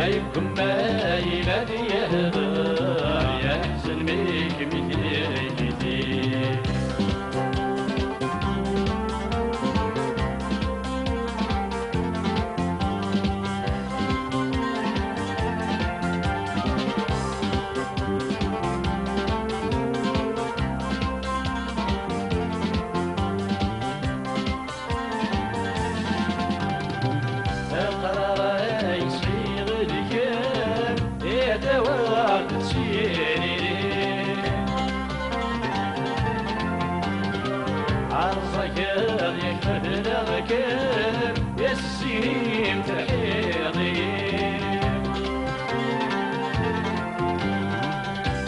عيبكم ما ينادي يا حسن ميك ميتي عرضك يكفر لغكر يسيم تحيضي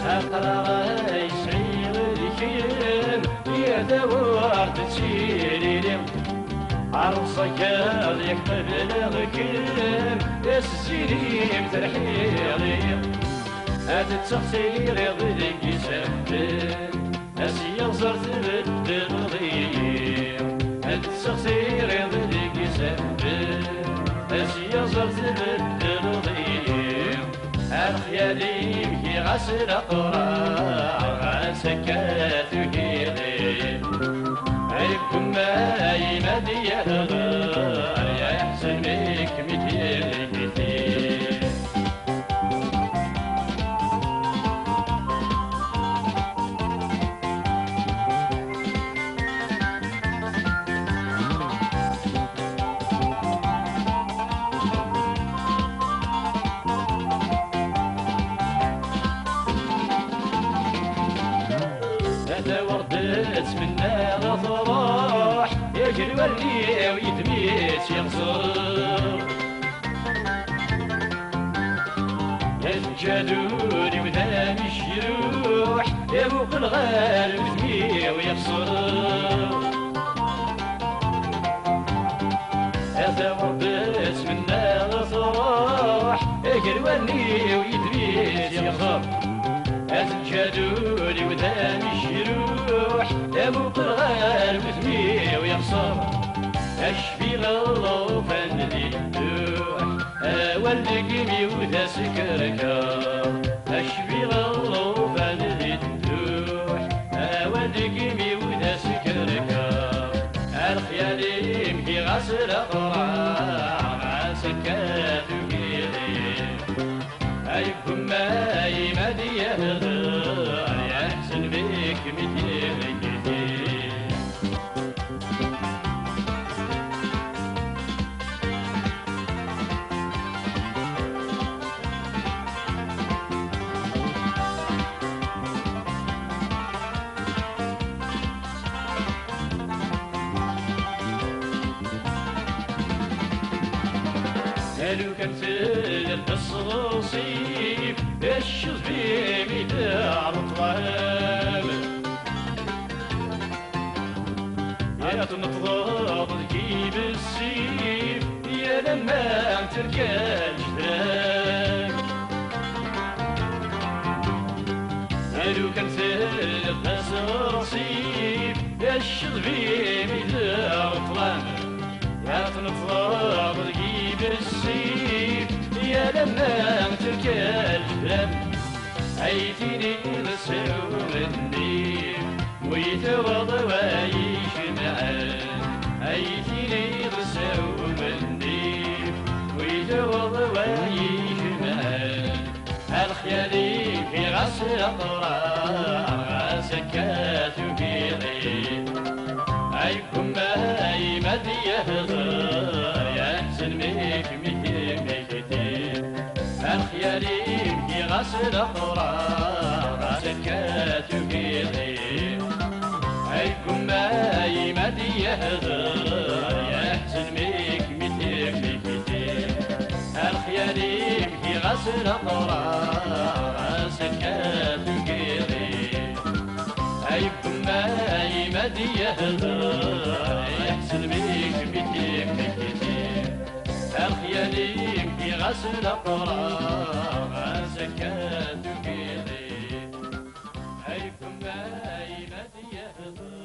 أقرأ يسعير الكيم يدور تسيري عرضك يكفر لغكر يسيم تحيضي أتتسخسي رضيك يسفر أسيا وزرت بالتغضيب التسخير يضيق يسبب أسيا وزرت بالتغضيب الخيالي كي غسل أقرع سكات وكيضي عيبكم ما يمدي يهغر يا يحسن بيك متير كتير هذا وردت منا غفراح يجري ولي ويدميت يغزر الجدوري وذا مش يروح يبوق الغال ويدمي ويبصر هذا وردت منا غفراح يجري ولي ويدميت يغزر الجدولي وذا مش يروح يبوق الغال وثمي ويخسر اشفي الله فندي يروح والدك مي وذا سكركا اشفي الله فندي يروح والدك مي وذا سكركا الخيالي مكي غسل اقرع سكات وكيري عيبكم ما يمدي يهغر يا حسن بيك متير كتير قالوا كان في الصوصيف الشوز بيمي تعرف طعام يا تنطلب تجيب السيف يا لما تركى الجدران قالوا كان في الصوصيف الشوز بيمي تعرف طعام يا تنطلب تجيب السيف يا لما تركى الجبال عيتيني رسول النيف ويتوضى ويجمعان عيتيني رسول النيف ويتوضى ويجمعان الخيالي في غسل أقرار سكات وبيضي عيبكم ما يمدي يهضر يا حسن ميك ميكتير الخيالي في غسل أقرار سكات وبيضي عيبكم ما يمدي يهضر يا حسن ميك ميكتير الخيالي في غسل أقرار سكات وبيضي عيبكم ما يمدي يهضر يحسن بيك كتير الخيالي في غسل أقرار سكات وكيري عيبكم ما يمدي يهضر